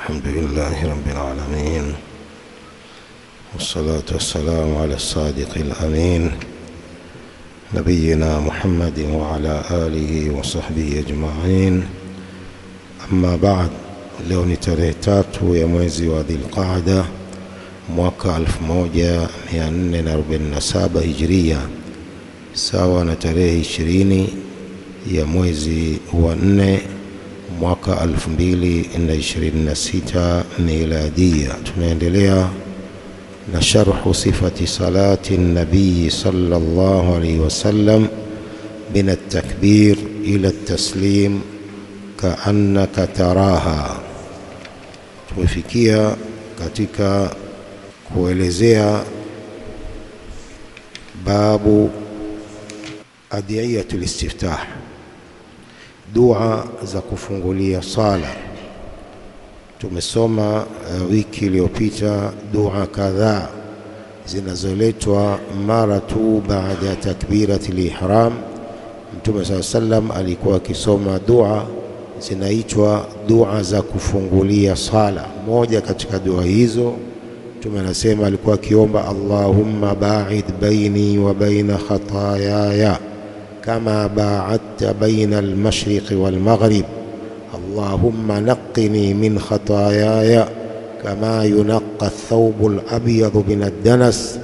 الحمد لله رب العالمين، والصلاة والسلام على الصادق الأمين نبينا محمد وعلى آله وصحبه أجمعين. أما بعد، leo ni tarehe 3 ya mwezi wa Dhulqaada mwaka 1447 Hijria, sawa na tarehe 20 ya mwezi wa 4 mwaka 2026 miladia. Tunaendelea na sharhu sifati salati nabii sallallahu alayhi wasallam min at-takbir ila at-taslim ka'annaka taraha. Tumefikia katika kuelezea babu adiyatul istiftah, dua za kufungulia sala. Tumesoma wiki iliyopita dua kadhaa zinazoletwa mara tu baada ya takbiratul ihram. Mtume sallam alikuwa akisoma dua zinaitwa dua za kufungulia sala. Moja katika dua hizo Mtume anasema alikuwa akiomba, Allahumma ba'id baini wa baina khataayaya kama ba'adta baina al-mashriqi wal-maghrib, Allahumma naqqini min khataayaya kama yunaqqa ath-thawbu al-abyadu min ad-danas,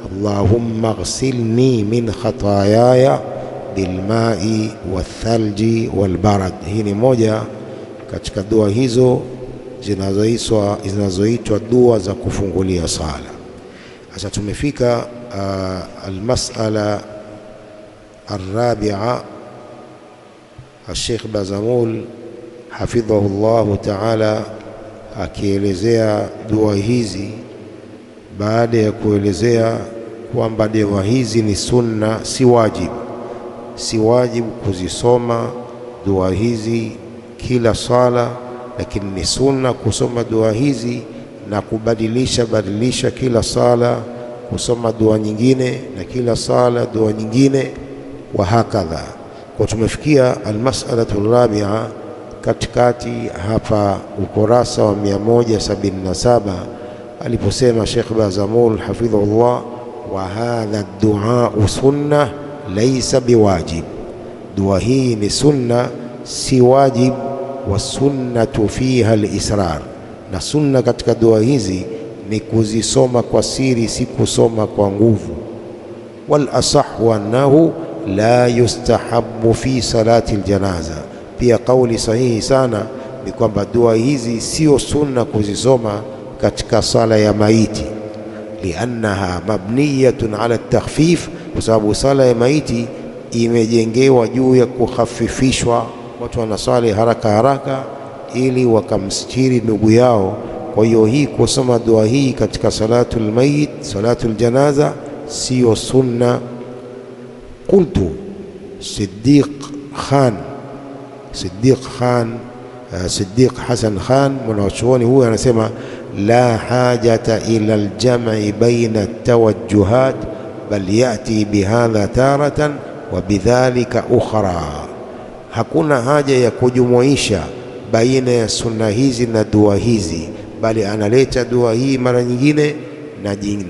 Allahumma ighsilni min khataayaya bilma'i wathalji walbarad. Hii ni moja katika dua hizo zinazoitwa dua za kufungulia sala. Sasa tumefika almas'ala الرابعة. الشيخ بازمول حفظه الله تعالى akielezea dua hizi, baada ya kuelezea kwamba dua hizi ni sunna, si wajibu kuzisoma dua hizi kila sala, lakini ni sunna kusoma dua hizi na kubadilisha kila sala, kusoma dua nyingine na kila sala dua nyingine, wa hakadha. Kwa tumefikia almas'alatu rabia katikati hapa ukurasa wa 177 aliposema Sheikh Bazamul hafidhahullah, wa hadha ad-du'a sunna laysa biwajib. Dua hii ni sunna, si wajib. Wa sunnatu fiha al-israr, na sunna katika dua hizi ni kuzisoma kwa siri, si kusoma kwa nguvu. Wal asahhu annahu la yustahabbu fi salati al-janaza. Pia kauli sahihi sana ni kwamba dua hizi sio sunna kuzisoma katika sala ya maiti, liannaha mabniyatun ala at-takhfif, kwa sababu sala ya maiti imejengewa juu ya kukhafifishwa. Watu wanasali haraka ili wakamstiri ndugu yao. Kwa hiyo hii kusoma dua hii katika salatul mayit, salatul janaza, sio sunna. Qultu Siddiq Hasan Khan, mwanachuoni huyu, anasema la hajata ila aljam'i baina at-tawajjuhat bal yati bihadha taratan wa bidhalika ukhra. Hakuna haja ya kujumuisha baina ya sunna hizi na dua hizi, bali analeta dua hii mara nyingine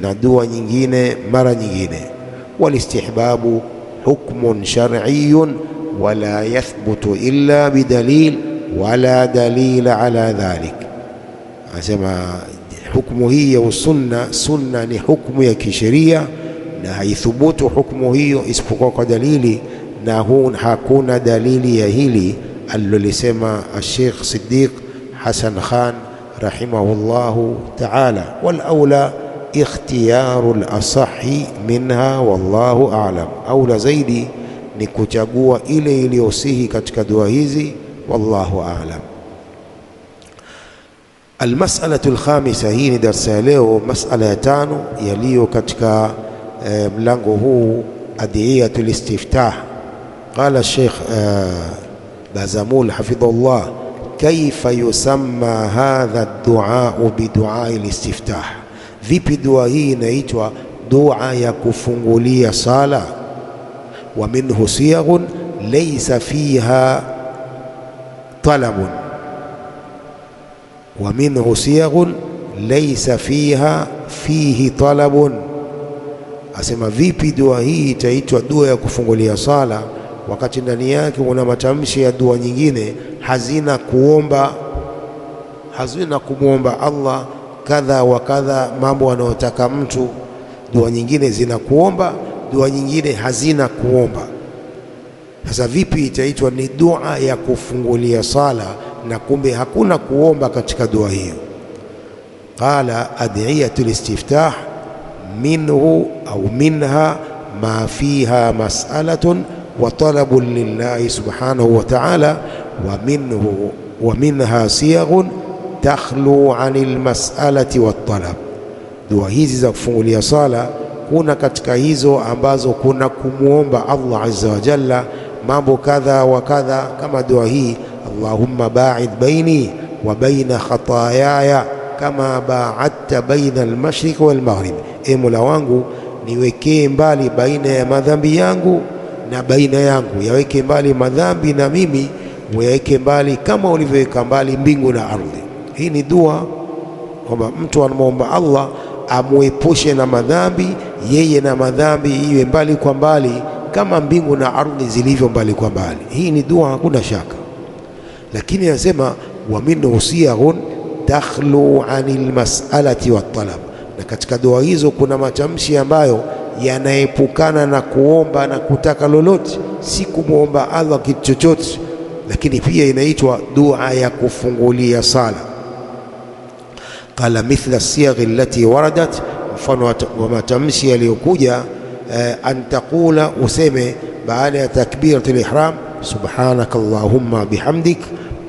na dua nyingine mara nyingine. Walistihbabu hukmun shar'iyyun wala yathbutu illa bidalil wala dalila ala dhalik. Anasema hukumu hii ya sunna ni hukumu ya kisheria na haithubutu hukumu hiyo isipokuwa kwa dalili, na hakuna dalili ya hili alilolisema Sheikh Siddiq Hasan Khan rahimahullahu ta'ala. Wal aula ikhtiyaru al-asahhi minha wallahu a'lam, aula zaidi ni kuchagua ile iliyosihi katika dua hizi, wallahu a'lam. Almas'alatu al-khamisa, hii ni darasa ya leo, mas'ala ya 5 yaliyo katika mlango huu, adiyatul istiftah. Qala Sheikh Bazamul hafidhahullah, kaifa yusamma hadha ad-du'a bidu'a al-istiftah. Vipi dua hii inaitwa dua ya kufungulia sala? Wa minhu siyaghun laysa fiha talabun wa minhu siyaghun laysa fihi talabun. Asema vipi dua hii itaitwa dua ya kufungulia sala wakati ndani yake kuna matamshi ya dua nyingine hazina kumwomba Allah kadha wa kadha, mambo anayotaka mtu. Dua nyingine zina kuomba, dua nyingine hazina kuomba. Sasa vipi itaitwa ni dua ya kufungulia sala na kumbe hakuna kuomba katika dua hiyo? Qala ad'iyatul istiftah minhu au minha ma fiha mas'alatun wa talabun lillahi subhanahu wa ta'ala wa minha siyaghun takhlu 'anil mas'alati wat talab. Dua hizi za kufungulia sala kuna katika hizo ambazo kuna kumuomba Allah azza wa jalla mambo kadha wa kadha, kama dua hii Allahumma ba'id baini wa baina khataayaya kama ba'adta baina al-mashriq wal maghrib. Mola wangu niwekee mbali baina ya madhambi yangu na baina yangu, yaweke mbali madhambi na mimi uyaweke mbali kama ulivyoweka mbali mbingu na ardhi. Hii ni dua kwamba mtu anamwomba Allah amuepushe na madhambi, yeye na madhambi iwe mbali kwa mbali kama mbingu na ardhi zilivyo mbali kwa mbali. Hii ni dua, hakuna shaka. Lakini anasema wa minhu siyaghun takhlu 'anil mas'alati wat talab, na katika dua hizo kuna matamshi ambayo yanaepukana na kuomba na kutaka lolote, si kumwomba Allah kitu chochote, lakini pia inaitwa dua ya kufungulia sala. Qala mithla siyaghi allati waradat, mfano wa matamshi yaliyokuja, an taqula, useme baada ya takbiratul ihram, subhanaka allahumma bihamdik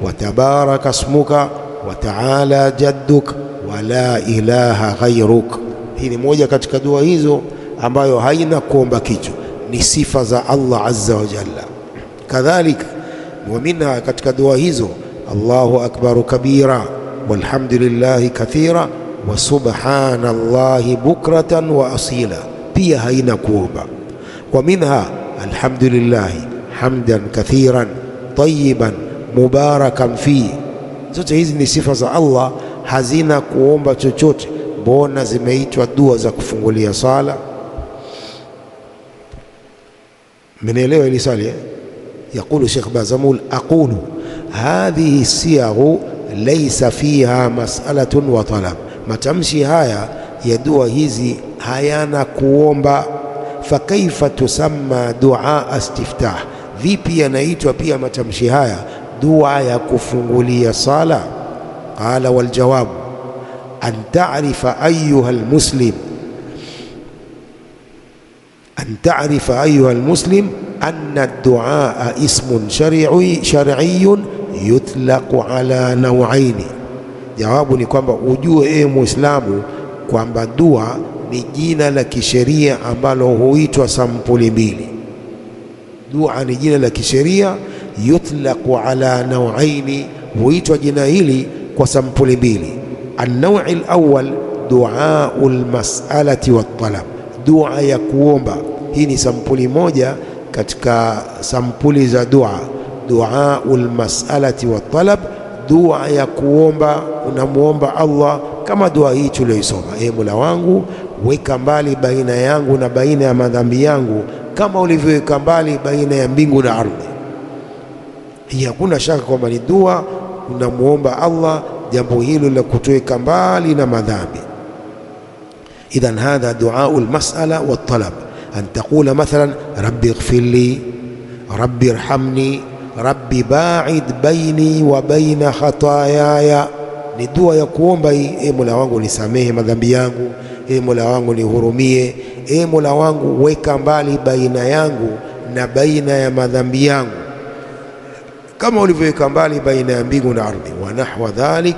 wa tabaraka ismuka wa ta'ala jadduk wa la ilaha ghayruk. Hii ni moja katika dua hizo ambayo haina kuomba kitu, ni sifa za Allah azza wa jalla. Kadhalika wa minha, katika dua hizo, Allahu akbar kabira walhamdulillahi kathira wa subhanallahi bukratan wa asila, pia haina kuomba. Wa minha alhamdulillahi hamdan kathiran tayyiban mubarakan fi. Zote hizi ni sifa za Allah, hazina kuomba chochote. Mbona zimeitwa dua za kufungulia sala? Mnaelewa hili swali? Yaqulu Sheikh Bazamul, aqulu hadhihi siyaghu laysa fiha mas'alatun wa talab. Matamshi haya ya dua hizi hayana kuomba. Fakaifa tusamma dua istiftah, vipi yanaitwa pia matamshi haya dua ya kufungulia sala? Qala wal jawab an ta'rifa ayyuha al-muslim anna ad-du'a ismun shar'iyyun yutlaqu ala naw'aini. Jawabu ni kwamba ujue Muislamu kwamba dua ni jina la kisheria ambalo huitwa sampuli mbili. Dua ni jina la kisheria, yutlaqu ala naw'aini, huitwa jina hili kwa sampuli mbili. An-naw' al-awwal du'aul mas'alati wat talab, dua ya kuomba. Hii ni sampuli moja katika sampuli za dua, du'aul mas'alati wat talab, dua ya kuomba. Unamuomba Allah kama dua hii tuliyoisoma, Mola wangu weka mbali baina yangu na baina ya madhambi yangu kama ulivyoweka mbali baina ya mbingu na ardhi. Hii hakuna shaka kwamba ni dua unamuomba Allah jambo hilo la kutuweka mbali na madhambi. Idhan hadha duaul mas'ala wat talab, an taqula mathalan rabbi ighfirli, rabbi irhamni, rabbi ba'id baini wa baina khataayaya. Ni dua ya kuomba hii, Mola wangu nisamehe madhambi yangu, Mola wangu nihurumie, Mola wangu weka mbali baina yangu na baina ya madhambi yangu kama ulivyoweka mbali baina ya mbingu na ardhi. Wa nahwa dhalik,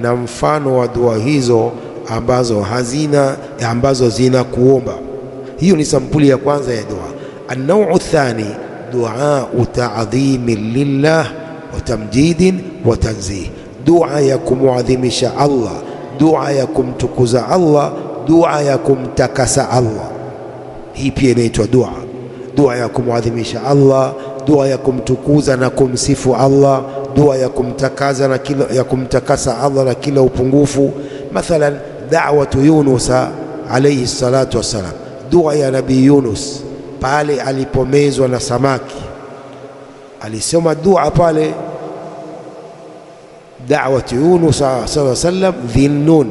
na mfano wa dua hizo ambazo zina kuomba. Hiyo ni sampuli ya kwanza ya dua. An-naw'u thani du'au ta'dhimin lillah wa tamjidin wa tanzih, dua ya kumuadhimisha Allah, dua ya kumtukuza Allah, dua ya kumtakasa Allah. Hii pia inaitwa dua ya kumuadhimisha Allah, dua ya kumtukuza na kumsifu Allah, dua ya kumtakasa Allah na kila upungufu. Mathalan, da'watu Yunus alayhi salatu wassalam, dua ya Nabii Yunus pale alipomezwa na samaki, alisema dua pale, da'watu Yunus sallallahu alayhi wasallam, dhinnun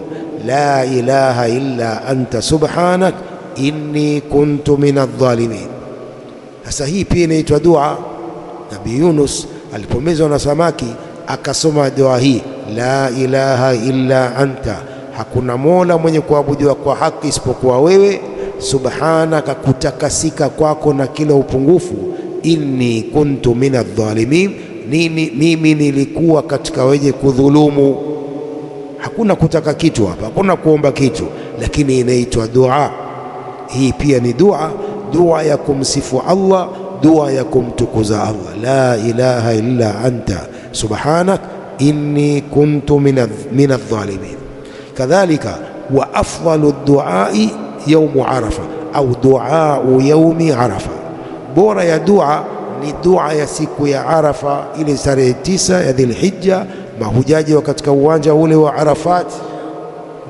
la ilaha illa anta subhanak inni kuntu minadh-dhalimin. Sasa hii pia inaitwa dua. Nabii Yunus alipomezwa na samaki akasoma dua hii, la ilaha illa anta, hakuna mola mwenye kuabudiwa kwa haki isipokuwa wewe, subhanaka, kutakasika kwako na kila upungufu, inni kuntu minadh-dhalimin, mimi nilikuwa katika wenye kudhulumu. Hakuna kutaka kitu hapa, hakuna kuomba kitu, lakini inaitwa dua. Hii pia ni dua, dua ya kumsifu Allah, dua ya kumtukuza Allah, la ilaha illa anta subhanak inni kuntu minadh-dhalimin. Kadhalika, wa afdalu duai yaumu Arafa au duau yaumi Arafa, bora ya dua ni dua ya siku ya Arafa, ile tarehe 9 ya Dhulhijja. Mahujaji wa katika uwanja ule wa Arafat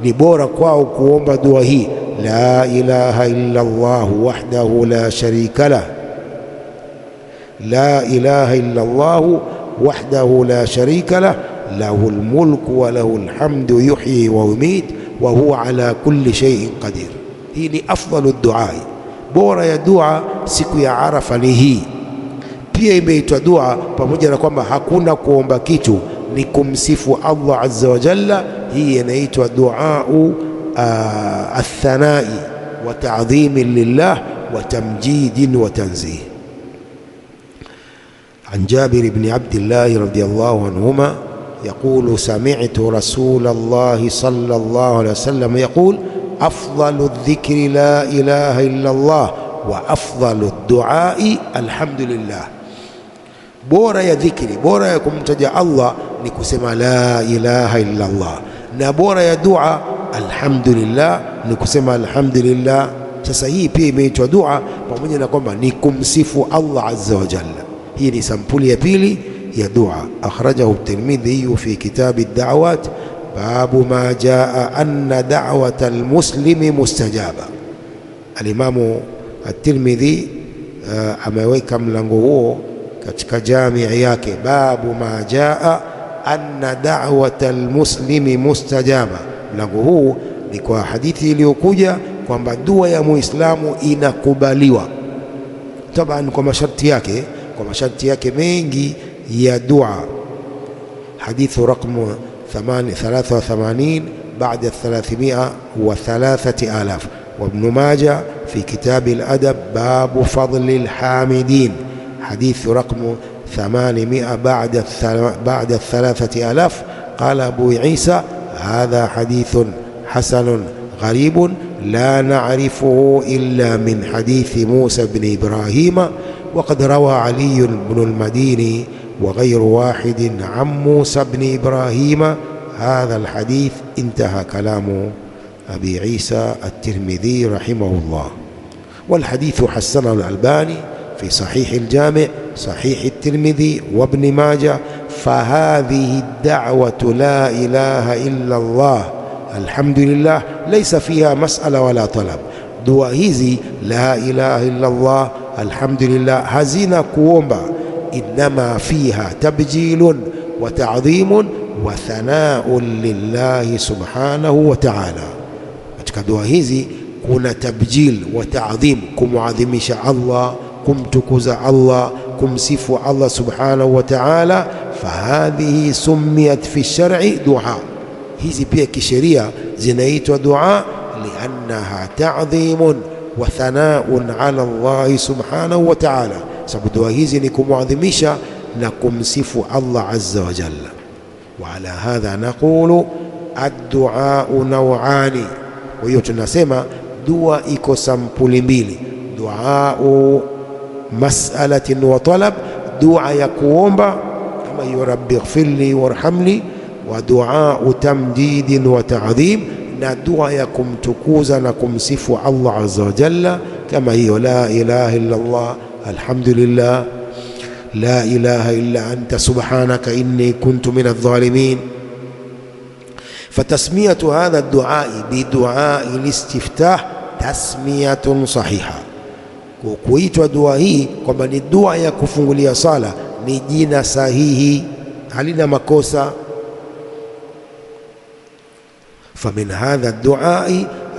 ni bora kwao kuomba dua hii, la ilaha illa Allah wahdahu la sharika lah, la ilaha illa Allah wahdahu la sharika lah, lahul mulku wa lahul hamdu yuhyi wa yumit wa huwa ala kulli shay'in qadir. Hii ni afdalu duai, bora ya dua siku ya Arafa ni hii. Pia imeitwa dua pamoja na kwamba hakuna kuomba kitu, ni kumsifu Allah azza wa jalla. Hii inaitwa duau athanai wa ta'dhimin lillah wa tamjidin wa tanzih. عن جابر بن عبد الله رضي الله عنهما يقول سمعت رسول الله صلى الله عليه وسلم يقول أفضل الذكر لا إله إلا الله وأفضل الدعاء الحمد لله. bora ya dhikri, bora ya kumtaja Allah ni kusema la ilaha illa Allah, na bora ya dua alhamdulillah ni kusema alhamdulillah. Sasa hii pia imeitwa dua pamoja na kwamba ni kumsifu Allah azza wa jalla. Hii ni sampuli ya pili ya dua. Akhrajahu at-Tirmidhi fi kitab ad-da'awat babu ma jaa anna da'wata al-muslimi mustajaba. Al-Imamu at-Tirmidhi ameweka mlango huo katika jamii yake, babu ma jaa anna da'wata al-muslimi mustajaba. Mlango huu ni kwa hadithi iliyokuja kwamba dua ya muislamu inakubaliwa, taban kwa masharti yake, kwa masharti yake mengi ya dua. Hadithu raqmu 83 بعد 303,000. وابن ماجه في كتاب الأدب باب فضل الحامدين حديث رقم 800 بعد 3,000. قال أبو عيسى هذا حديث حسن غريب لا نعرفه إلا من حديث موسى بن إبراهيم، وقد روى علي بن المديني وغير واحد عن موسى بن إبراهيم هذا الحديث. انتهى كلام أبي عيسى الترمذي رحمه الله. والحديث حسنه الألباني في صحيح الجامع، صحيح الترمذي وابن ماجه. فهذه الدعوة لا إله إلا الله الحمد لله ليس فيها مسألة ولا طلب. dua hizi la ilaha illa Allah alhamdulillah hazina kuomba, innama fiha tabjilun wa ta'dhimun wa thanaun lillahi subhanahu wa ta'ala. Katika dua hizi kuna tabjil wa ta'dhim, kumuadhimisha Allah, kumtukuza Allah, kumsifu Allah subhanahu wa ta'ala. Fahadhihi summiyat fi shar'i dua, hizi pia kisheria zinaitwa dua liannaha ta'dhimun wa thanaun ala Allah subhanahu wa ta'ala, sababu dua hizi ni kumuadhimisha na kumsifu Allah azza wa jalla. Wa ala hadha naqulu ad-du'a naw'ani. Kwa hiyo tunasema dua iko sampuli mbili, duau mas'alatin wa talab, dua ya kuomba kama hiyo rabbi ighfirli warhamni, wa duau tamjidin wa ta'dhim, na dua ya kumtukuza na kumsifu Allah azza wa jalla kama hiyo la ilaha illa Allah alhamdulillah. la ilaha illa anta subhanaka inni kuntu min adh-dhalimin. Fatasmiyatu hadha ad-du'a bidu'a al-istiftah tasmiyatun sahiha, kuitwa dua hii kwamba ni dua ya kufungulia sala ni jina sahihi, halina makosa. Famin hadha ad-du'a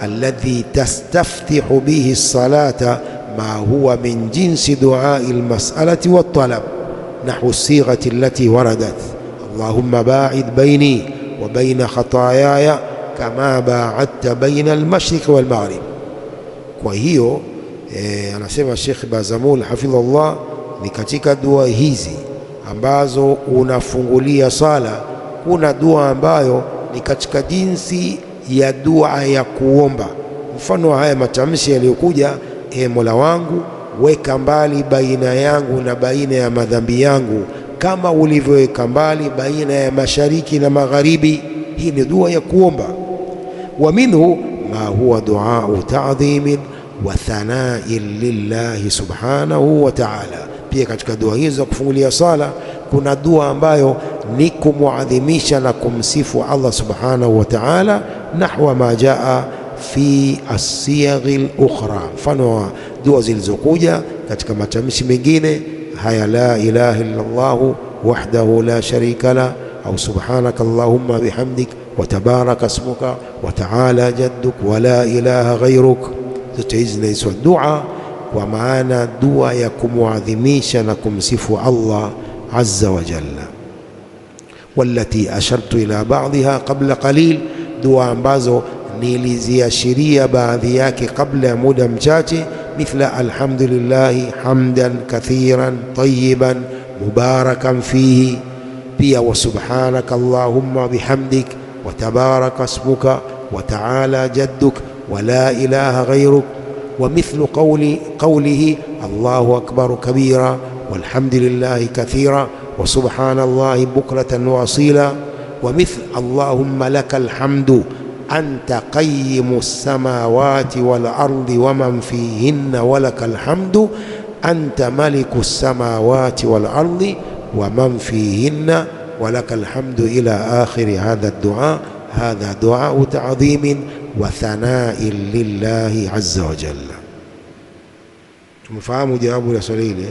alladhi tastaftihu bihi as-salata ma huwa min jinsi du'a al-mas'alati wat-talab nahwu as-sighati allati waradat Allahumma ba'id bayni wa bayna khataayaya kama ba'adta bayna al-mashriq wal-maghrib. Kwa hiyo anasema Sheikh Bazamul hafidhullah, ni katika dua hizi ambazo unafungulia sala kuna dua ambayo ni katika jinsi ya dua ya kuomba. Mfano haya matamshi yaliyokuja: Mola wangu weka mbali baina yangu na baina ya madhambi yangu kama ulivyoweka mbali baina ya mashariki na magharibi. Hii ni dua ya kuomba. Wa minhu ma huwa du'a ta'dhimin wa thana'in lillahi subhanahu wa ta'ala. Pia katika dua hizo za kufungulia sala kuna dua ambayo ni kumuadhimisha na kumsifu Allah subhanahu wa ta'ala, nahwa ma jaa fi as-siyaghi al-ukhra, mfano wa dua zilizokuja katika matamshi mengine haya: la ilaha illa Allah wahdahu la sharika la, au subhanaka allahumma bihamdik wa tabaraka ismuka wa ta'ala jadduk wa la ilaha ghayruk. Zote hizi zinaitwa dua kwa maana dua ya kumuadhimisha na kumsifu Allah azza wa jalla. Wallati ashartu ila ba'dha qabla qalil, dua ambazo niliziashiria baadhi yake kabla ya muda mchache, mithla alhamdulillahi hamdan kathiran tayyiban mubarakan fihi, pia wa subhanaka allahumma bihamdik wa tabaraka ismuka wa ta'ala jadduk wa la ilaha ghayruk, wa mithlu qawlihi Allahu akbar kabira walhamdulillahi kathira wa subhanallahi bukratan wa asila, wa mithl Allahumma lakal hamdu anta qayyimus samawati wal ardi wa man fihinna wa lakal hamdu anta malikus samawati wal ardi wa man fihinna wa lakal hamdu ila akhiri hadha ad-du'a. Hadha du'a ta'dhimin wa thana'in lillahi azza wa jalla. Tumefahamu jawabu la swali hili.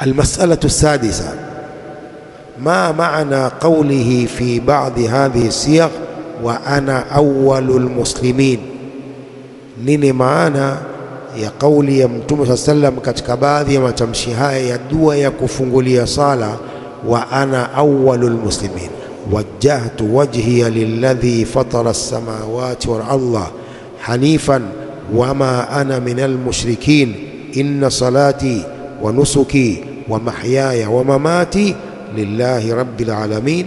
المسألة السادسة: ما معنى قوله في بعض هذه الصيغ وأنا أول المسلمين؟ nini maana ya kauli ya Mtume صلى الله عليه وسلم katika baadhi ya matamshi haya ya dua ya kufungulia sala: wa ana awwalul muslimin wajjahtu wajhiya lilladhi fatara as-samawati wal arda hanifan wama ana minal mushrikin inna salati wa nusuki wa mahyaya wa mamati lillahi rabbil alamin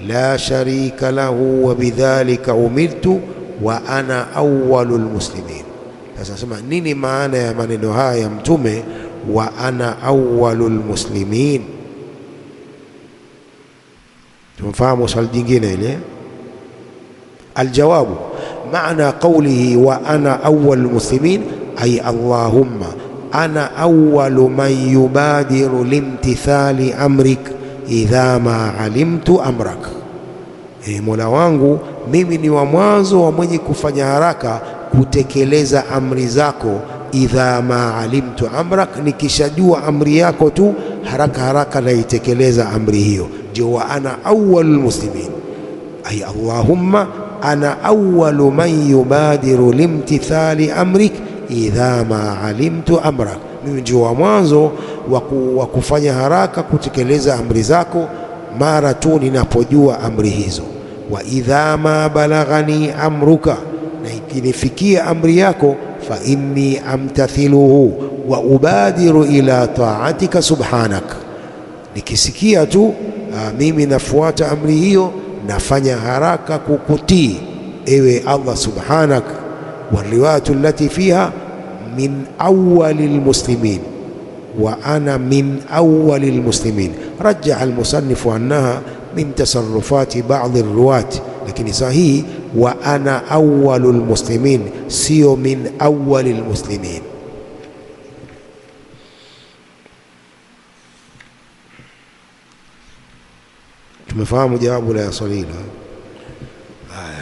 la sharika lahu wa bidhalika umirtu wa ana awwalul muslimin. Sasa sema nini maana ya maneno haya ya Mtume, wa ana awwalul muslimin? Tumefahamu swali jingine ile. Aljawabu: maana qawlihi wa ana awwalul muslimin ay Allahumma ana awwalu man yubadiru limtithali amrik idha ma alimtu amrak. Mola wangu mimi ni wa mwanzo wa mwenye kufanya haraka kutekeleza amri zako. Idha ma alimtu amrak, nikishajua amri yako tu haraka haraka naitekeleza amri hiyo. Ndio wa ana awwalul muslimin ay Allahumma ana awwalu man yubadiru limtithali amrik idha ma alimtu amrak, mimi ndio wa mwanzo wa kufanya haraka kutekeleza amri zako mara tu ninapojua amri hizo. Wa idha ma balaghani amruka, na ikinifikia amri yako, fa inni amtathiluhu wa ubadiru ila ta'atika subhanak, nikisikia tu mimi nafuata amri hiyo, nafanya haraka kukutii ewe Allah subhanak. والرواية التي فيها من أول المسلمين وأنا من أول المسلمين. رجح المصنف أنها من تصرفات بعض الرواة، لكن صحيح وأنا أول المسلمين سيو من أول المسلمين. Tumefahamu jawabu la swali hilo.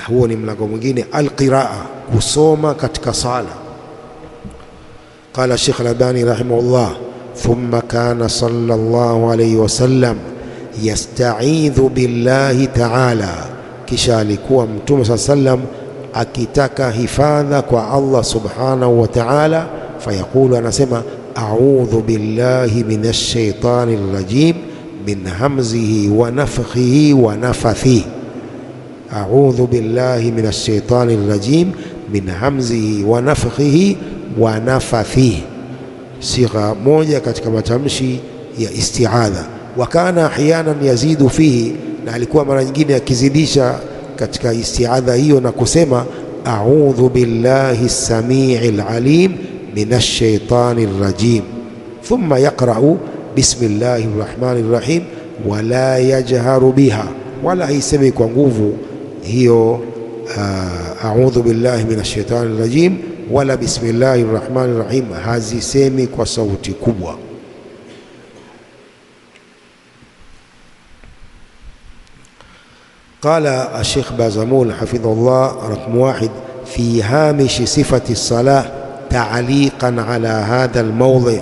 Huo ni mlango mwingine, alqiraa, kusoma katika sala. Qala Sheikh Al-Albani rahimahullah, thumma kana sallallahu alayhi wasallam yasta'idhu billahi ta'ala, kisha alikuwa Mtume sallam akitaka hifadha kwa Allah subhanahu wa ta'ala, fayaqulu, anasema a'udhu billahi minash shaitani rrajim min hamzihi wa nafthihi wa nafathihi. A'udhu billahi minash shaitani rrajim min hamzihi wa nafthihi wa nafathihi, sigha moja katika matamshi ya isti'adha. Wa kana ahyanan yazidu fihi, na alikuwa mara nyingine akizidisha katika isti'adha hiyo na kusema a'udhu billahi as-sami'il alim minash shaitani rrajim, thumma yaqra'u bismillahir rahmanir rahim wala yajharu biha, wala haisemi kwa nguvu hiyo a'udhu billahi minash shaitani rrajim wala bismillahir rahmanir rahim, hazisemi kwa sauti kubwa. قال الشيخ بازمول حفظه الله رقم 1 في هامش صفة الصلاة تعليقا على هذا الموضع،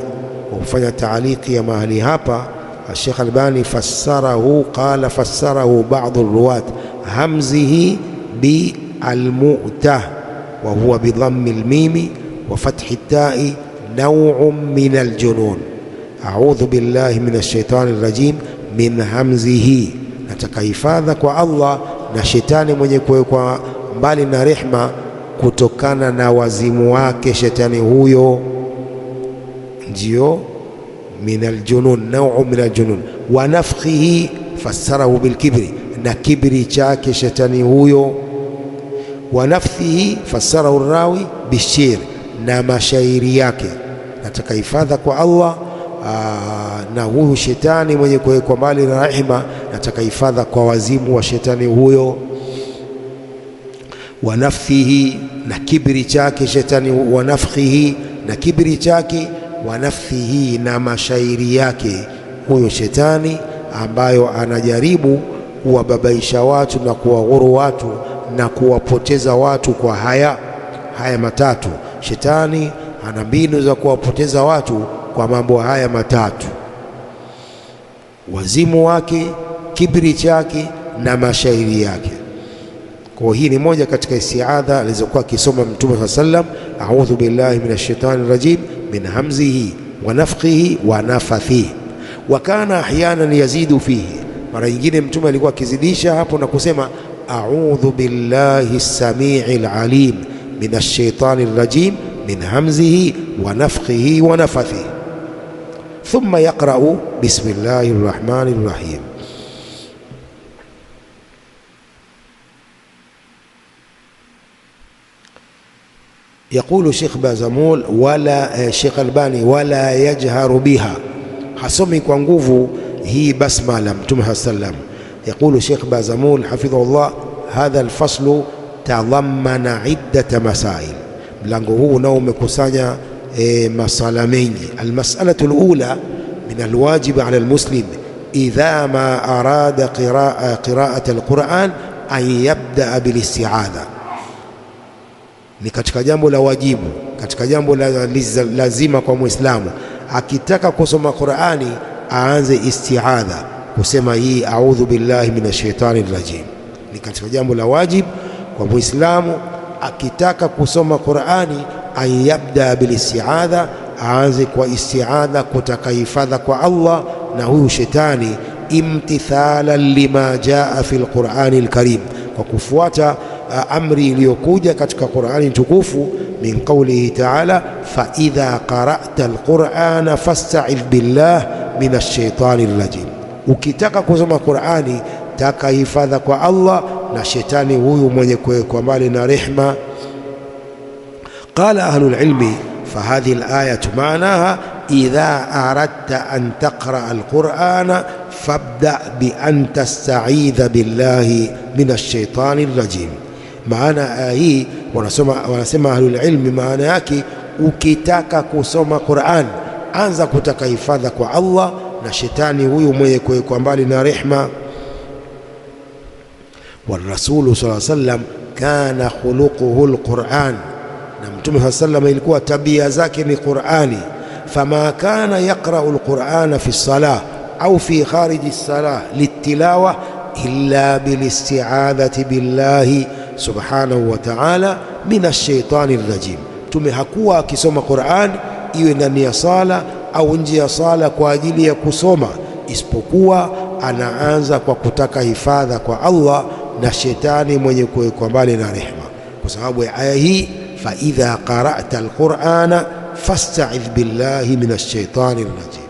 وفنى تعليق يا مهلي هابا الشيخ الباني فسره، قال فسره بعض الرواة همزه بالمؤتة وهو بضم الميم وفتح التاء نوع من الجنون. أعوذ بالله من الشيطان الرجيم من همزه، nataka hifadha kwa Allah na shetani mwenye kuwekwa mbali na rehma kutokana na wazimu wake shetani huyo, ndio minal junun, nau'u minal junun. Wa nafkhihi fassarahu bilkibri, na kibri chake shetani huyo. Wa nafthihi fassarahu rawi bishir, na mashairi yake. Nataka hifadha kwa Allah na huyu shetani mwenye kuwekwa mbali na rehema, nataka hifadha kwa wazimu wa shetani huyo. Wa nafthihi, na kibri chake shetani. Wa nafkhihi, na kibri chake. Wa nafthihi, na mashairi yake huyo shetani, ambayo anajaribu kuwababaisha watu na kuwaghuru watu na kuwapoteza watu kwa haya matatu. Shetani ana mbinu za kuwapoteza watu kwa mambo haya matatu: wazimu wake, kibri chake na mashairi yake. Kwa hii ni moja katika isti'adha alizokuwa akisoma Mtume sallam, a'udhu billahi minash shaitani rajim min hamzihi wa nafthihi wa nafathihi. Wa kana ahyanan yazidu fihi, mara nyingine Mtume alikuwa akizidisha hapo na kusema a'udhu billahi as-sami'il alim minash shaitani rajim min hamzihi wa nafthihi wa nafathihi, ثم يقرأ بسم الله الرحمن الرحيم. يقول شيخ بازمول ولا شيخ الباني ولا يجهر بها، حسمي kwa nguvu hii basmala Mtume sallam. يقول شيخ بازمول حفظه الله هذا الفصل تضمن عدة مسائل، mlango huu nao umekusanya masala mengi. Almas'alatu alula min alwajib ala almuslim idha ma arada qira'at alquran an yabda bilisti'adha, ni katika jambo la wajibu, katika jambo la lazima kwa Muislamu, akitaka kusoma Qur'ani aanze isti'adha, kusema hii a'udhu billahi minash shaitani rrajim. Ni katika jambo la wajib kwa Muislamu, akitaka kusoma Qur'ani an yabda bilisti'adha, aanze kwa isti'adha, kutaka hifadha kwa Allah na huyu shetani, imtithalan lima jaa fi alqur'ani alkarim, kwa kufuata amri iliyokuja katika Qur'ani tukufu, min qawlihi ta'ala fa idha qara'ta alqur'ana fasta'idh billah minash shaitani rrajim. Ukitaka kusoma Qur'ani taka hifadha kwa Allah na shetani huyu mwenye kuwekwa mbali na rehma. قال أهل العلم فهذه الآية معناها إذا أردت أن تقرأ القرآن فابدأ بأن تستعيذ بالله من الشيطان الرجيم. معنى هي wanasema أهل العلم maana yake ukitaka kusoma Qur'an anza kutaka hifadha kwa Allah na shetani huyu mwenye kuwekwa mbali na rehma. Warasulu sallallahu alayhi wasallam kana khuluquhu alquran, na Mtume sallallahu alayhi wasallam ilikuwa tabia zake ni Qurani. Fama kana yaqra'u alqur'ana fi as-salah au fi khariji as-salah litilawa illa bilisti'adhati billahi subhanahu wa ta'ala min ash-shaytani ar-rajim. Mtume hakuwa akisoma Qur'an iwe ndani ya sala au nje ya sala kwa ajili ya kusoma, isipokuwa anaanza kwa kutaka hifadha kwa Allah na shetani mwenye kuwekwa mbali na rehema, kwa sababu ya aya hii, fa idha qara'ta al-Qur'ana fasta'idh billahi minash shaitani rajim.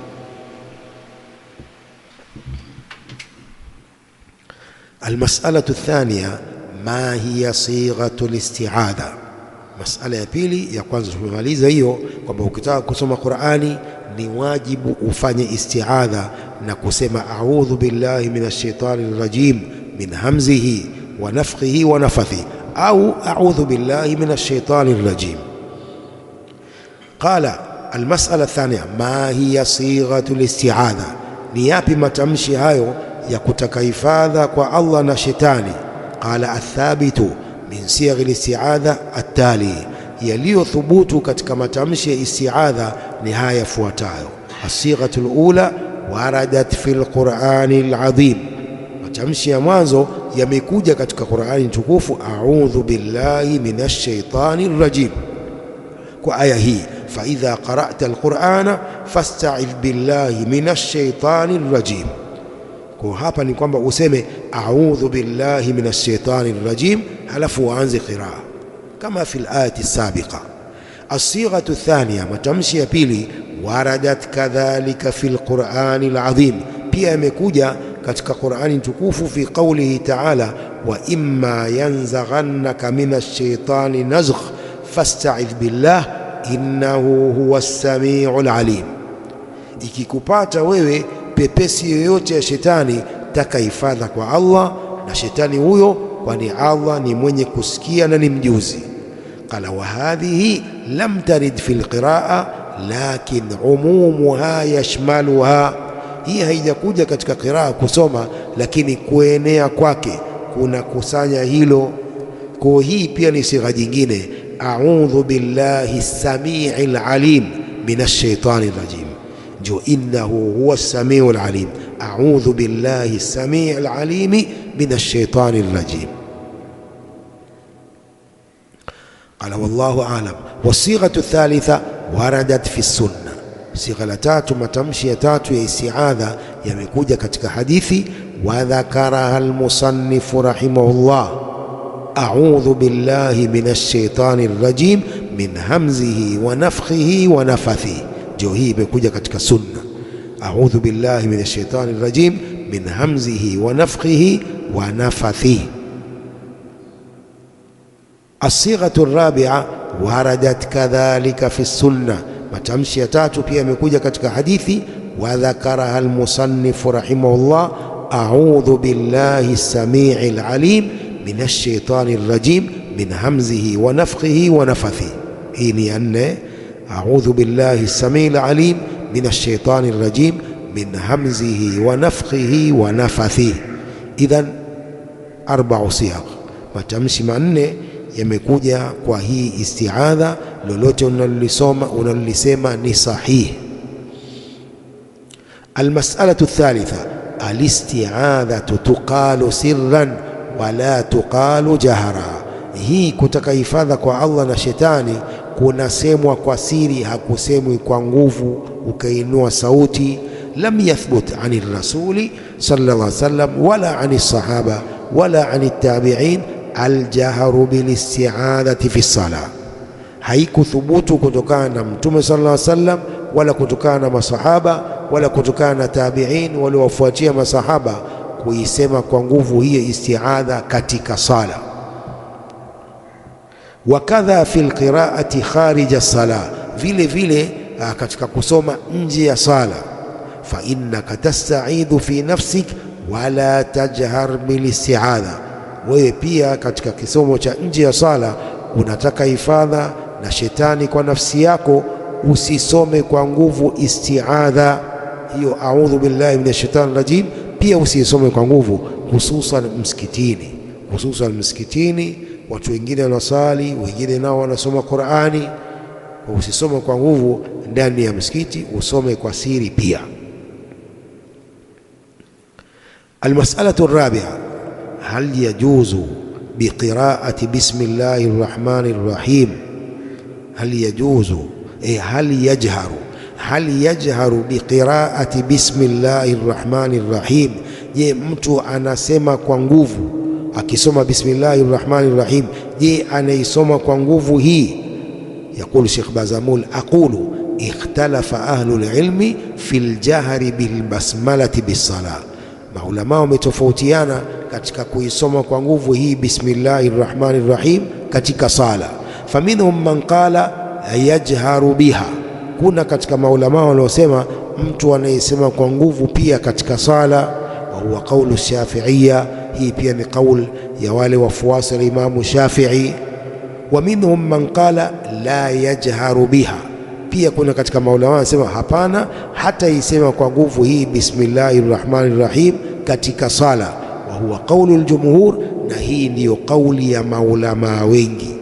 Almas'alatu athaniya, ma hiya sighatu listi'adha. Masala ya pili, ya kwanza tumemaliza hiyo kwamba ukitaka kusoma Qur'ani ni wajibu ufanye isti'adha na kusema a'udhu billahi minash shaitani rajim min hamzihi wa nafthihi wa nafathihi au a'udhu billahi minash shaitani rajim. قال المسألة الثانية ما هي صيغة الاستعاذة, ni yapi matamshi hayo ya kutaka hifadha kwa Allah na shetani. قال الثابت min sighi الاستعاذة التالي, yaliyothubutu katika matamshi ya isti'adha ni haya yafuatayo. As-sighatu al-ula waradat fi al-Qur'ani al-azim, matamshi ya mwanzo yamekuja katika Qur'ani tukufu, a'udhu billahi minash shaitani rajim. Kwa aya hii, fa idha qara'ta al-Qur'ana fasta'idh billahi minash shaitani rajim. Kwa hapa ni kwamba useme a'udhu billahi minash shaitani rajim, halafu uanze qiraa kama fi al-ayati as-sabiqa. As-sighatu ath-thaniya, matamshi ya pili, waradat kadhalika fi al-Qur'ani al-azim, pia yamekuja katika Qur'ani tukufu fi qawlihi ta'ala, wa imma yanzaghannaka minash shaitani nazgh fasta'idh billah innahu huwas samiul alim. Ikikupata wewe pepesi yoyote ya shetani, taka hifadha kwa Allah na shetani huyo, kwani Allah ni mwenye kusikia na ni mjuzi. Qala wa hadhihi lam tarid fi alqiraa lakin umumuha yashmaluha, hii haijakuja katika qiraa kusoma, lakini kuenea kwake kuna kusanya hilo. Kwa hii pia ni sigha jingine, a'udhu billahi samii'il alim minash shaitani rajim, jo innahu huwa samiul alim, a'udhu billahi samii'il alim minash shaitani rajim. Qala wallahu a'lam. Wasighatu thalitha waradat fi sunna, sigha la tatu, matamshi ya tatu ya isti'adha yamekuja katika hadithi. Wa dhakaraha al-musannifu rahimahullah, a'udhu billahi minash shaitani rajim min hamzihi wa nafthihi wa nafathihi, ndio hii imekuja katika sunna, a'udhu billahi minash shaitani rajim min hamzihi wa nafthihi wa nafathihi. As-sighatu ar-rabi'a waradat kadhalika fi sunna, matamshi ya tatu pia yamekuja katika hadithi. Wa dhakaraha al-musannifu rahimahullah, a'udhu billahi as-sami'il alim minash shaitani rajim min hamzihi wa nafthihi wa nafathihi. Hii ni nne, a'udhu billahi as-sami'il alim minash shaitani rajim min hamzihi wa nafthihi wa nafathihi. Idhan arba'u sigha, matamshi manne yamekuja kwa hii isti'adha. Lolote unalolisema ni sahihi. Almas'alatu athalitha, alisti'adhatu tuqalu sirran wala tuqalu jahra, hii kutaka hifadha kwa Allah na shetani kunasemwa kwa siri, hakusemwi kwa nguvu ukainua sauti. Lam yathbut ani rasuli sallallahu alaihi wasallam wala ani sahaba wala ani tabi'in aljahru bilisti'adhati fi salah, haikuthubutu kutokana na Mtume sallallahu alaihi wasallam wala kutokana na masahaba wala kutokana na tabi'in waliowafuatia masahaba kuisema kwa nguvu hiyo isti'adha katika sala. Wakadha fi alqira'ati kharija as-salah, vile vile katika kusoma nje ya sala. Fa innaka tasta'idhu fi nafsik wala tajhar bil isti'adha, wewe pia katika kisomo cha nje ya sala unataka hifadha na shetani kwa nafsi yako, usisome kwa nguvu isti'adha hiyo, a'udhu billahi minash shaitani rajim, pia usisome kwa nguvu, hususan msikitini. hususan msikitini. Watu wengine wanasali, wengine nao wanasoma Qur'ani. Usisome kwa nguvu ndani ya msikiti, usome kwa siri pia. Almas'alatu ar-rabi'a, hal yajuzu biqira'ati bismillahir rahmanir rahim, hal yajuzu hal yajharu biqira'ati bismillahir rahmanir rahim, je, mtu anasema kwa nguvu akisoma bismillahir rahmanir rahim, je, anaisoma kwa nguvu hii? Yaqulu Sheikh Bazamul, aqulu ikhtalafa ahlul ilmi fil jahri bil basmalati bis salah, maulama wametofautiana katika kuisoma kwa nguvu hii bismillahir rahmanir rahim katika sala. Faminhum man qala yajharu biha, kuna katika maulama waliosema mtu anayesema kwa nguvu pia katika sala. Wa huwa qaulu Shafi'iyya, hii pia ni qaul ya wale wafuasi wa Imamu Shafi'i. Wa minhum man qala la yajharu biha, pia kuna katika maulama wanasema hapana, hata isema kwa nguvu hii bismillahir rahmanir rahim katika sala. Wa huwa qaulu al-jumhur, na hii ndiyo kauli ya maulama wengi.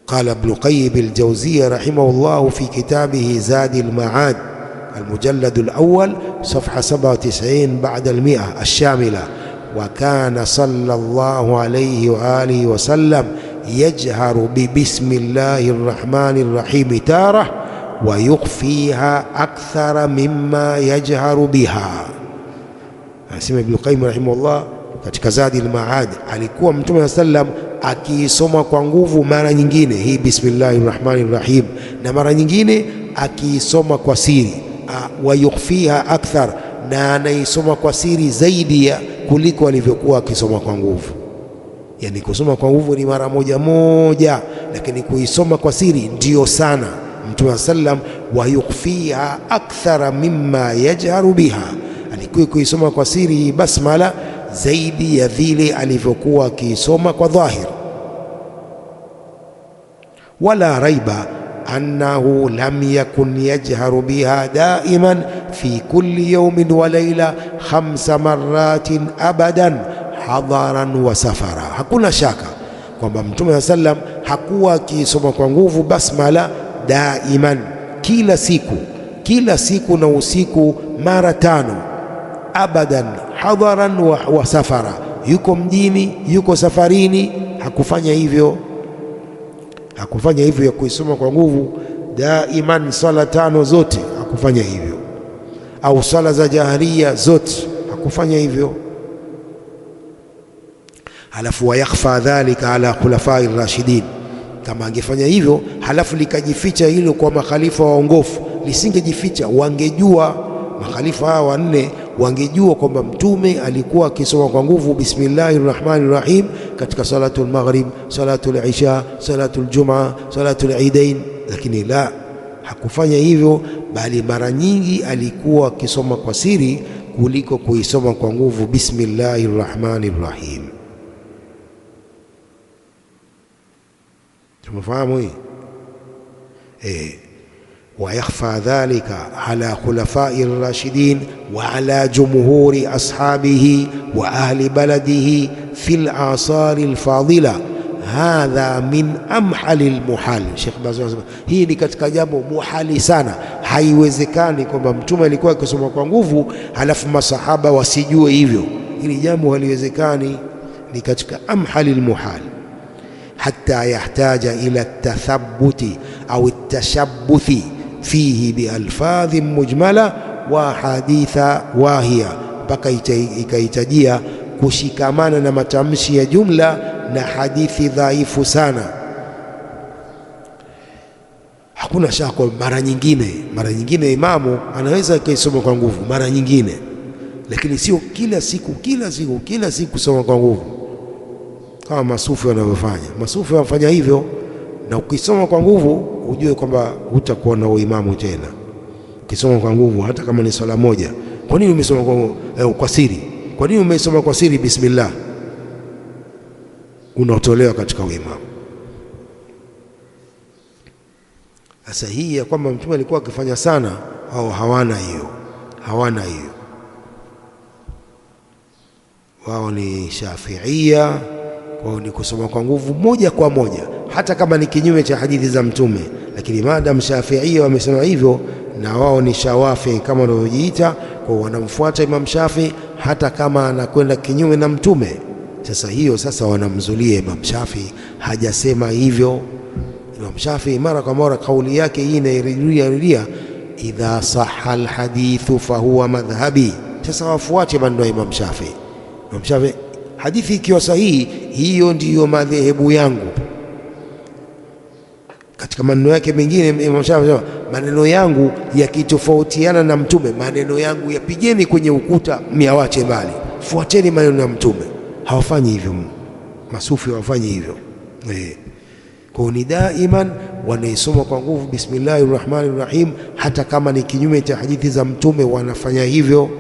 قال ابن قيم الجوزية رحمه الله في كتابه زاد المعاد المجلد الأول صفحة 97 بعد 100 الشاملة: وكان صلى الله عليه وآله وسلم يجهر ببسم الله الرحمن الرحيم تارة ويخفيها أكثر مما يجهر بها. أسمع ابن القيم رحمه الله katika Zadi al-Maad, alikuwa Mtume sallam akiisoma kwa nguvu mara nyingine hii bismillahir rahmanir rahim, na mara nyingine akiisoma kwa siri. Wa yukhfiha akthar, na anaisoma kwa siri zaidi ya kuliko alivyokuwa akisoma kwa nguvu. Yani kusoma kwa nguvu ni mara moja moja, lakini kuisoma kwa siri ndiyo sana. Mtume sallam wa yukhfiha akthara mimma yajharu biha, alikuwa kuisoma kwa siri basmala zaidi ya vile alivyokuwa akiisoma kwa dhahir. Wala raiba annahu lam yakun yajharu biha daiman fi kulli yawmin wa layla 5 marratin abadan hadaran wa safara, hakuna shaka kwamba Mtume sallam hakuwa akiisoma kwa nguvu basmala daiman, kila siku na usiku mara 5, abadan hadaran wa safara, yuko mjini yuko safarini, hakufanya hivyo ya kuisoma kwa nguvu daiman. Sala 5 zote hakufanya hivyo, au sala za jaharia zote hakufanya hivyo. Halafu wayakhfa dhalika ala khulafai rashidin, kama angefanya hivyo halafu likajificha hilo kwa makhalifa waongofu, lisingejificha, wangejua makhalifa hawa wanne wangejua kwamba Mtume alikuwa akisoma kwa nguvu bismillahir rahmanir rahim katika salatul maghrib, salatul isha, salatul jumaa, salatul idain. Lakini la, hakufanya hivyo, bali mara nyingi alikuwa akisoma kwa siri kuliko kuisoma kwa nguvu bismillahir rahmanir rahim. Tumefahamu hii? ويخفى ذلك على خلفاء الراشدين وعلى جمهور أصحابه وأهل بلده في الآثار الفاضلة. هذا من أمحل المحال. Sheikh Bazamul, hii ni katika jambo muhali sana. Haiwezekani kwamba Mtume alikuwa akisoma kwa nguvu halafu masahaba wasijue hivyo. Hili jambo haliwezekani, ni katika amhalil muhal. Hatta yahtaja ila tathabuti au tashabbuthi fihi bialfadhi mujmala wa haditha wahia, mpaka ikahitajia kushikamana na matamshi ya jumla na hadithi dhaifu sana. Hakuna shaka mara nyingine imamu anaweza akaisoma kwa nguvu mara nyingine, lakini sio kila siku kusoma kwa nguvu kama masufi wanavyofanya. Masufi wanafanya hivyo, na ukisoma kwa nguvu ujue kwamba hutakuwa na uimamu tena. Ukisoma kwa nguvu hata kama ni swala moja, kwa nini umesoma kwa siri? Kwa nini umesoma kwa siri bismillah? Unaotolewa katika uimamu. Sasa hii ya kwamba Mtume alikuwa akifanya sana, au hawana hiyo. wao ni Shafiia, wao ni kusoma kwa nguvu moja kwa moja, hata kama ni kinyume cha hadithi za Mtume, lakini maadamu Shafiia wamesema hivyo, na wao ni Shawafi kama wanavyojiita, kwa wanamfuata Imam Shafi hata kama anakwenda kinyume na Mtume. Sasa hiyo sasa wanamzulia Imam Shafi, hajasema hivyo. Imam Shafi mara kwa mara kauli yake hii inairudia, idha sahha alhadithu fahuwa madhhabi. Sasa wafuate maneno ya Imam Shafi. Imam Shafi, hadithi ikiwa sahihi, hiyo ndiyo madhehebu yangu. Katika maneno yake mengine Imam Shafi anasema, maneno yangu yakitofautiana na Mtume, maneno yangu yapigeni kwenye ukuta, miawache mbali, fuateni maneno ya Mtume. Hawafanyi hivyo, masufi hawafanyi hivyo. Kwa ni daiman wanaisoma kwa nguvu bismillahir rahmanir rahim, hata kama ni kinyume cha hadithi za Mtume wanafanya hivyo.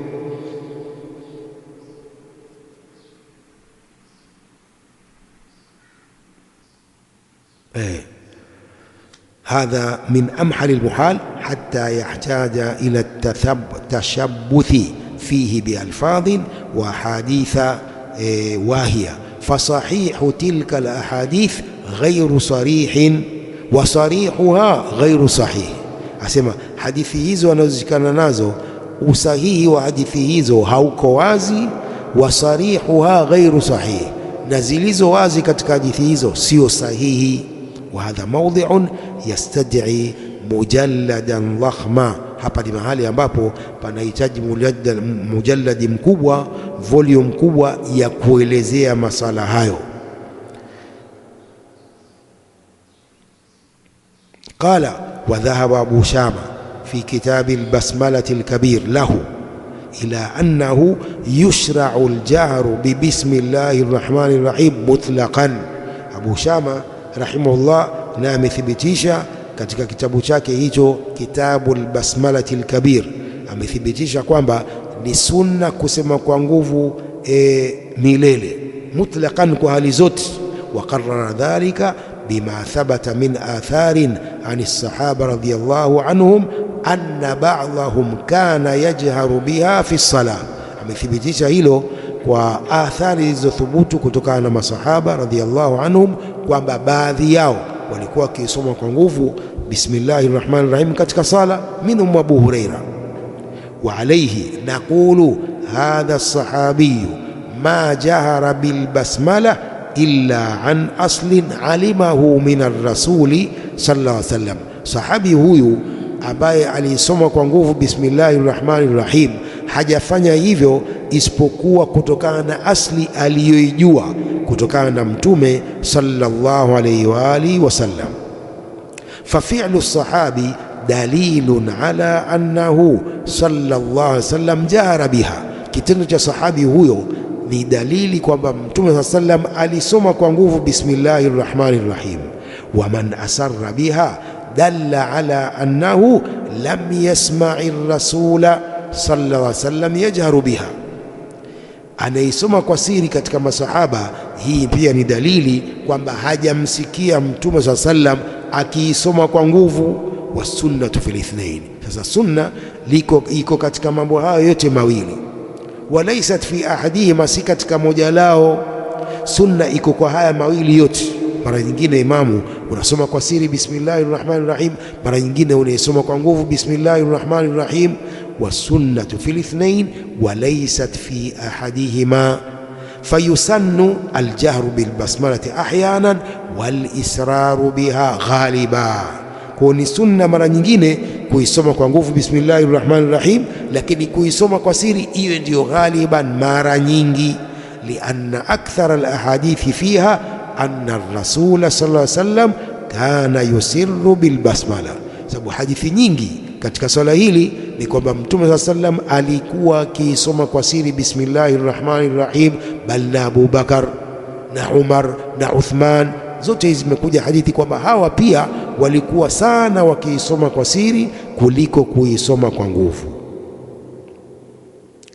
هذا من أمحل المحال حتى يحتاج إلى التشبث فيه بألفاظ وأحاديث واهية، فصحيح تلك الأحاديث غير صريح وصريحها غير صحيح. أسمع hadithi hizo wanazozikana nazo, usahihi wa hadithi hizo hauko wazi, wa sarihuha ghairu sahih, na zilizo wazi katika hadithi hizo sio sahihi. Wa hadha mawdhi'un yastad'i mujalladan dhakhma, hapa ni mahali ambapo panahitaji mujalladi mkubwa, volume kubwa ya kuelezea masala hayo. Qala wa dhahaba Abu Shama fi kitab al-basmalah al-kabir lahu ila annahu yushra'u al-jahru bi bismillahir rahmanir rahim mutlaqan. Abu Shama rahimahullah na amethibitisha katika kitabu chake hicho kitabu al-basmalah al-kabir, amethibitisha kwamba ni sunna kusema kwa nguvu milele mutlaqan, kwa hali zote. Wa qarrara dhalika bima thabata min atharin ani sahaba radhiyallahu anhum anna ba'dahum kana yajharu biha fi salah. Amethibitisha hilo kwa athari zilizothubutu kutokana na masahaba radhiyallahu anhum kwamba baadhi yao walikuwa wakisoma kwa nguvu bismillahir rahmanir rahim katika sala, minhum Abu Huraira. Wa alayhi naqulu hadha as-sahabi ma jahara bil basmala illa an aslin alimahu min ar-rasuli sallallahu alayhi wasallam. Sahabi huyu ambaye alisoma kwa nguvu bismillahir rahmanir rahim hajafanya hivyo isipokuwa kutokana na asli aliyoijua kutokana na Mtume sallallahu alayhi wa alihi wasallam. Fa fi'lu sahabi dalilun ala annahu sallallahu alayhi wasallam jahara biha, kitendo cha sahabi huyo ni dalili kwamba Mtume sallallahu alayhi wasallam alisoma kwa nguvu bismillahir rahmanir rahim. Wa man asarra biha dalla ala annahu lam yasma'i rasula sallallahu alayhi wasallam yajharu biha. Anaisoma kwa siri katika masahaba, hii pia ni dalili kwamba hajamsikia Mtume sallallahu alayhi wasallam akiisoma kwa nguvu. Wa sunnatu fil ithnain, sasa sunna iko katika mambo hayo yote mawili. Walaysat fi ahadihima, si katika moja lao. Sunna iko kwa haya mawili yote. Mara nyingine imamu unasoma kwa siri bismillahir rahmanir rahim, mara nyingine unaisoma kwa nguvu bismillahir rahmanir rahim. Wasunnatu fil ithnain walaysat fi ahadihima, fayusannu aljahru bil basmalati ahyanan wal israru biha ghaliba. Kwa ni sunna mara nyingine kuisoma kwa nguvu bismillahir rahmanir rahim, lakini kuisoma kwa siri hiyo ndiyo ghaliban, mara nyingi. Lianna akthara alahadithi fiha anna ar-rasula sallallahu alayhi wasallam kana yusirru bil basmala, sababu hadithi nyingi katika swala hili ni kwamba Mtume sallallahu alayhi wasallam alikuwa akiisoma kwa siri bismillahir rahmanir rahim, bal na Abu Bakar na Umar na Uthman, zote hizi zimekuja hadithi kwamba hawa pia walikuwa sana wakiisoma kwa siri kuliko kuisoma kwa nguvu.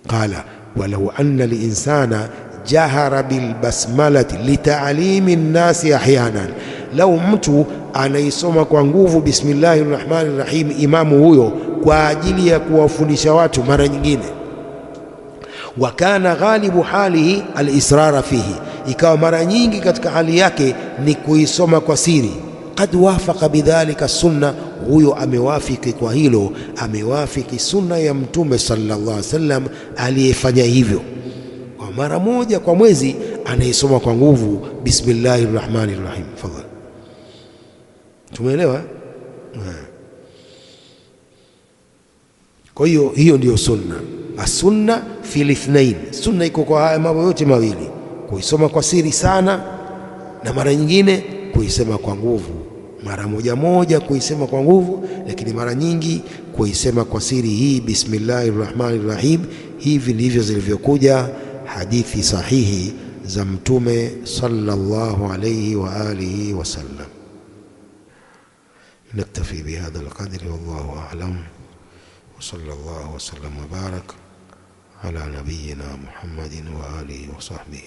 Qala walau anna linsana jahara bil basmalati litaalimi nnasi ahyanan, lau mtu anaisoma kwa nguvu bismillahir rahmanir rahim, imamu huyo kwa ajili ya kuwafundisha watu mara nyingine, Wa kana ghalibu halihi al-israra fihi, ikawa mara nyingi katika hali yake ni kuisoma kwa siri. Qad wafaqa bidhalika sunna, huyo amewafiki kwa hilo, amewafiki sunna ya Mtume sallallahu alaihi wasallam aliyefanya hivyo. Kwa mara moja kwa mwezi anaisoma kwa nguvu bismillahir rahmanir rahim. Fadhali, tumeelewa? Kwa hiyo hiyo ndiyo sunna. As-sunna fil ithnain, sunna iko kwa haya mambo yote mawili, kuisoma kwa siri sana na mara nyingine kuisema kwa nguvu. Mara moja moja kuisema kwa nguvu, lakini mara nyingi kuisema kwa siri. Hii bismillahir rahmanir rahim, hivi ndivyo zilivyokuja hadithi sahihi za Mtume sallallahu alayhi wa alihi wasallam. Naktafi bihadha alqadri wallahu a'lam, wa sallallahu wa sallam wa barak ala nabiyyina Muhammadin wa alihi wa sahbihi.